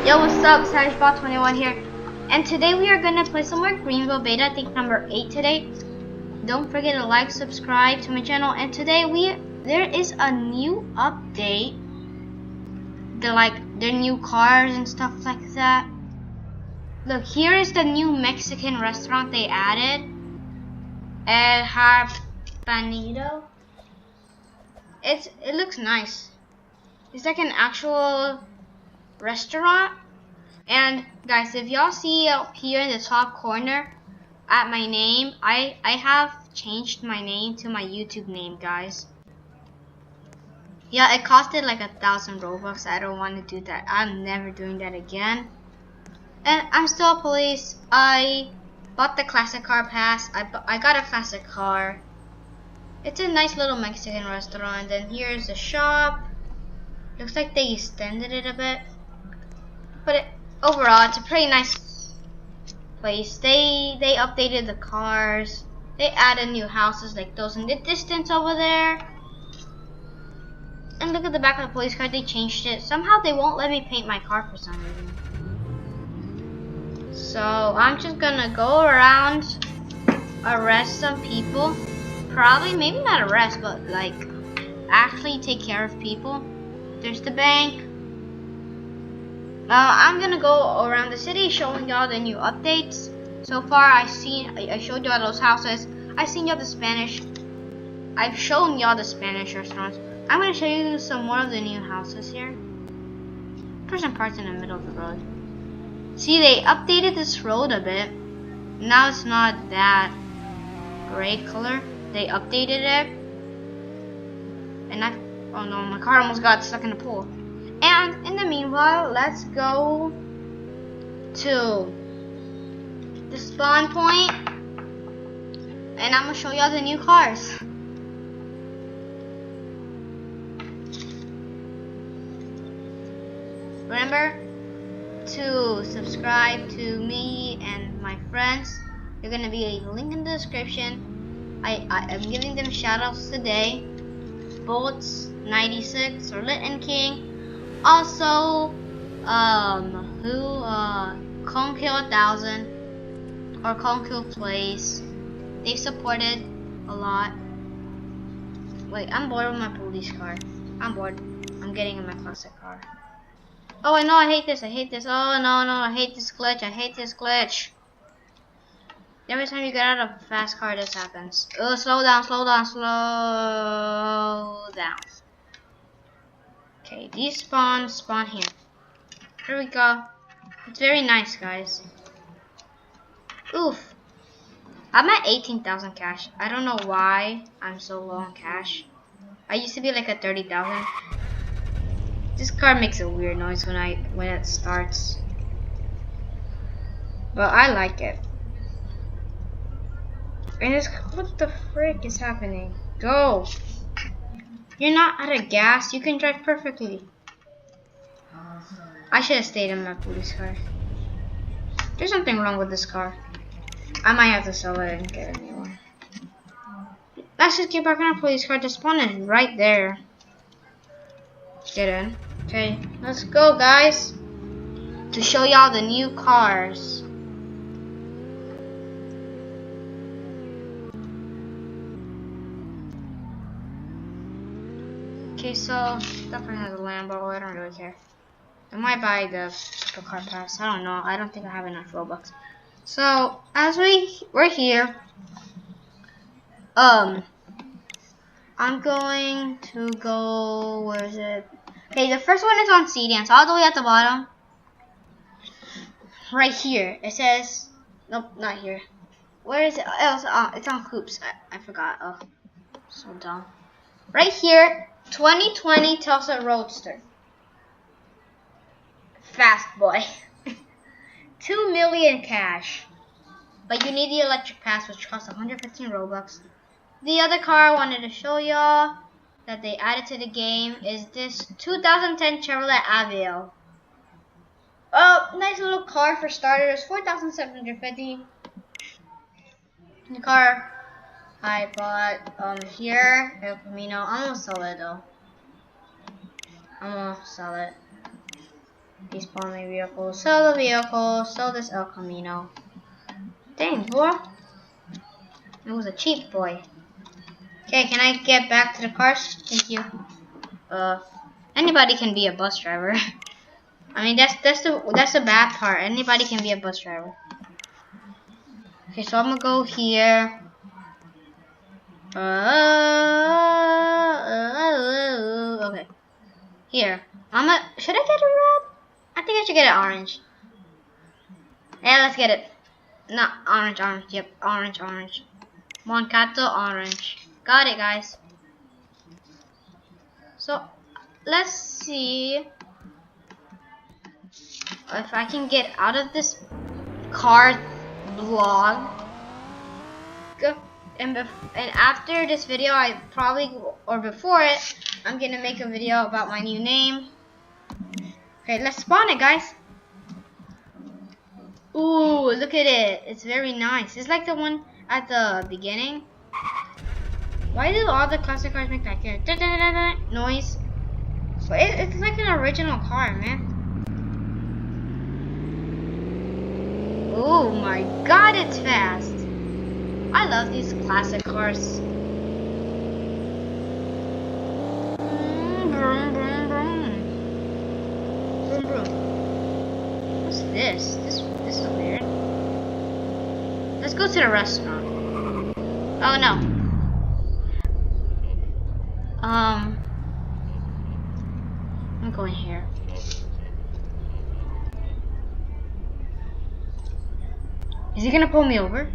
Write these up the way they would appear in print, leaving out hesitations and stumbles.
Yo, what's up? SavagBot21 here, and today we are gonna play some more Greenville beta. I think number 8 today. Don't forget to like, subscribe to my channel. And today there is a new update. Their new cars and stuff like that. Look, here is the new Mexican restaurant they added. El Harpanito. It looks nice. It's like an actual restaurant. And guys, if y'all see up here in the top corner at my name, I have changed my name to my YouTube name, guys. Yeah, it costed like 1,000 Robux. I don't want to do that. I'm never doing that again. And I'm still police. I bought the classic car pass. I got a classic car. It's a nice little Mexican restaurant. And here's the shop. Looks like they extended it a bit. But overall, it's a pretty nice place. They updated the cars. They added new houses like those in the distance over there. And look at the back of the police car. They changed it. Somehow they won't let me paint my car for some reason. So I'm just gonna go around, arrest some people. Probably, maybe not arrest, but like actually take care of people. There's the bank. I'm gonna go around the city showing y'all the new updates. So far, I showed y'all those houses. I've shown y'all the Spanish restaurants. I'm gonna show you some more of the new houses here. Person parks in the middle of the road. See, they updated this road a bit. Now it's not that gray color. They updated it. And oh no, my car almost got stuck in the pool. And in the meanwhile, let's go to the spawn point, and I'm gonna show y'all the new cars. Remember to subscribe to me and my friends. There's gonna be a link in the description. I'm giving them shoutouts today. Bolts 96 or Litton King. Also, Conkill 1000 or Conkill Plays. They've supported a lot. Wait, I'm bored with my police car. I'm bored. I'm getting in my classic car. Oh, I know, I hate this. Oh, no, I hate this glitch. Every time you get out of a fast car, this happens. Oh, slow down. Okay, these spawn here. Here we go. It's very nice, guys. Oof. I'm at 18,000 cash. I don't know why I'm so low on cash. I used to be like at 30,000. This car makes a weird noise when it starts. But I like it. And what the frick is happening? Go! You're not out of gas. You can drive perfectly. I should have stayed in my police car. There's something wrong with this car. I might have to sell it and get a new one. Let's just get back in our police car. The spawn is right there. Get in. Okay, let's go, guys. To show y'all the new cars. Okay, so definitely has a Lambo. I don't really care. I might buy the supercar pass. I don't know. I don't think I have enough Robux. So as we're here, I'm going to go. Where is it? Okay, the first one is on Sedans, all the way at the bottom. Right here. It says. Nope, not here. Where is it? Oh, it's on Hoops. I forgot. Oh, so dumb. Right here. 2020 Tulsa Roadster. Fast boy. 2 million cash. But you need the electric pass, which costs 115 Robux. The other car I wanted to show y'all that they added to the game is this 2010 Chevrolet Aveo. Oh, nice little car for starters. 4,750. The car I bought here, El Camino. I'm gonna sell it though. I'm gonna sell it. Despawn my vehicle. Sell the vehicle. Sell this El Camino. Dang, boy. It was a cheap boy. Okay, can I get back to the cars? Thank you. Anybody can be a bus driver. I mean, that's the bad part. Anybody can be a bus driver. Okay, so I'm gonna go here. Okay. Here. Should I get a red? I think I should get an orange. Yeah, let's get it. No, orange. Yep, orange. Moncato orange. Got it, guys. So, let's see if I can get out of this car vlog. And after this video, or before it, I'm gonna make a video about my new name. Okay, let's spawn it, guys. Ooh, look at it. It's very nice. It's like the one at the beginning. Why do all the classic cars make that noise? But it's like an original car, man. Oh my god, it's fast. I love these classic cars. Vroom, vroom, vroom. Vroom, vroom. What's this? This is weird. Let's go to the restaurant. Oh no. I'm going here. Is he gonna pull me over?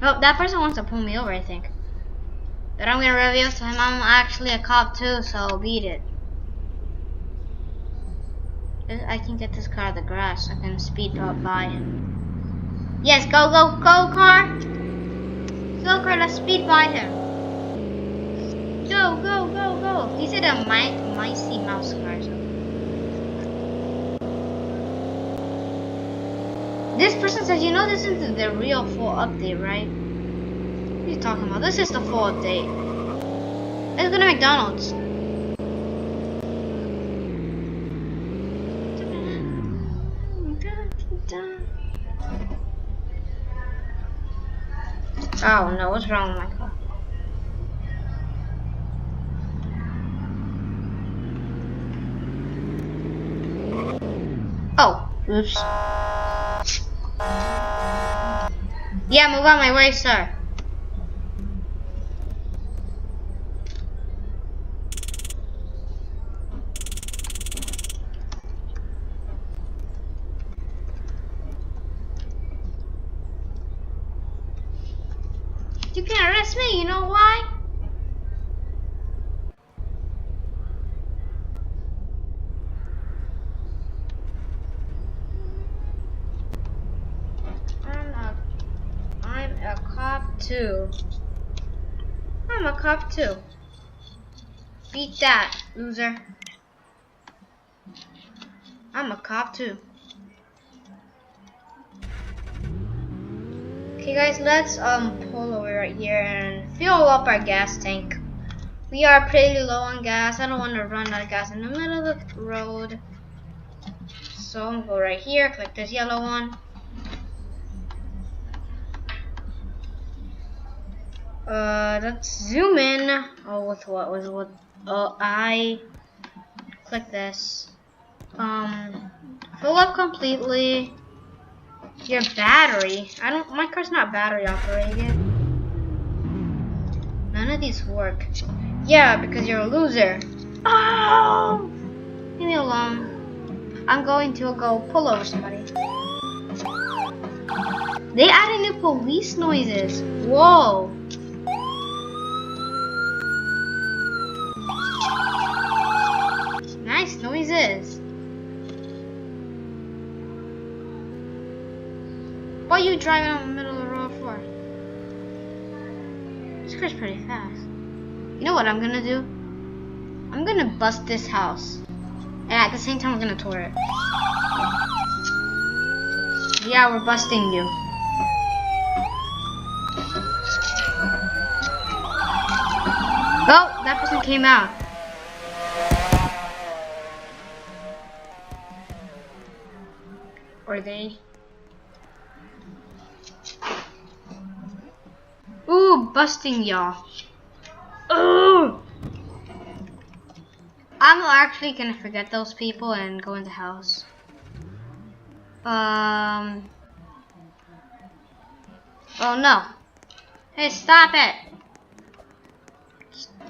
Oh, that person wants to pull me over, I think. But I'm gonna reveal to him I'm actually a cop too, so beat it. I can get this car out of the grass. I can speed up by him. Yes, go car! Go car, let's speed by him. Go! He's in a Mighty Mouse car. So. This person says, you know this isn't the real full update, right? What are you talking about? This is the full update. Let's go to McDonald's. Oh no, what's wrong with my car? Oh, oops. Yeah, move out my way, sir. You can't arrest me, you know why? I'm a cop too. I'm a cop too. Beat that, loser. I'm a cop too. Okay guys, let's pull over right here and fill up our gas tank. We are pretty low on gas. I don't want to run out of gas in the middle of the road. So I'm gonna go right here, click this yellow one. Let's zoom in. Oh, with what? Oh, I click this. Fill up completely. Your battery. My car's not battery operated. None of these work. Yeah, because you're a loser. Oh! Leave me alone. I'm going to go pull over somebody. They added new police noises. Whoa. Nice noises. What are you driving on the middle of the road for? This car's pretty fast. You know what I'm gonna do? I'm gonna bust this house. And at the same time, we're gonna tour it. Yeah, we're busting you. Oh, that person came out. Or they. Ooh, busting y'all. Ooh! I'm actually gonna forget those people and go in the house. Oh no. Hey, stop it!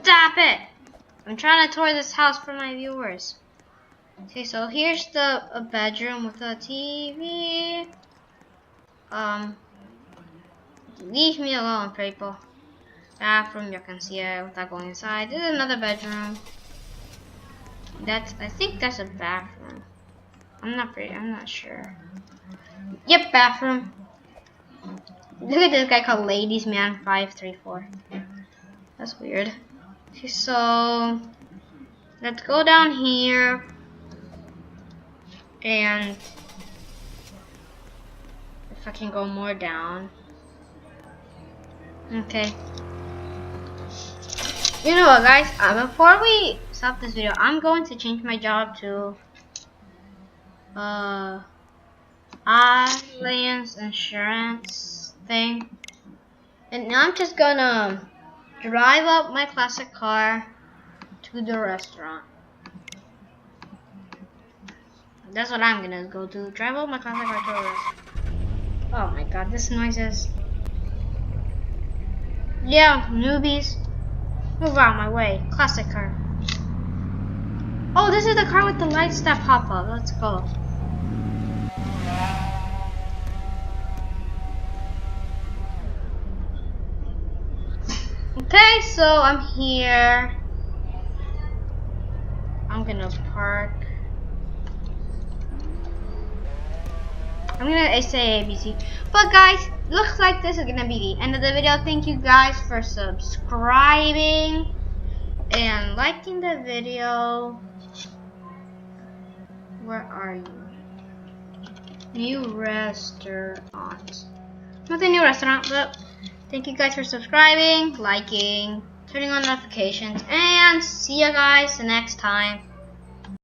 Stop it! I'm trying to tour this house for my viewers. Okay, so here's a bedroom with a TV. Leave me alone, people. Bathroom, you can see it without going inside. This is another bedroom. I think that's a bathroom. I'm not sure. Yep, bathroom. Look at this guy called Ladies Man 534. That's weird. Okay, so let's go down here and if I can go more down. Okay. You know what, guys? Before we stop this video, I'm going to change my job to Alliance Insurance thing, and now I'm just gonna drive up my classic car to the restaurant. That's what I'm gonna go do. Drive up my classic car to the restaurant. Oh my god, this noises. Yeah, newbies. Move out of my way. Classic car. Oh, this is the car with the lights that pop up. Let's go. Okay, so I'm here. I'm gonna park. I'm gonna say ABC. But guys, looks like this is gonna be the end of the video. Thank you guys for subscribing and liking the video. Where are you? New restaurant. Not a new restaurant, but thank you guys for subscribing, liking, turning on notifications, and see you guys next time.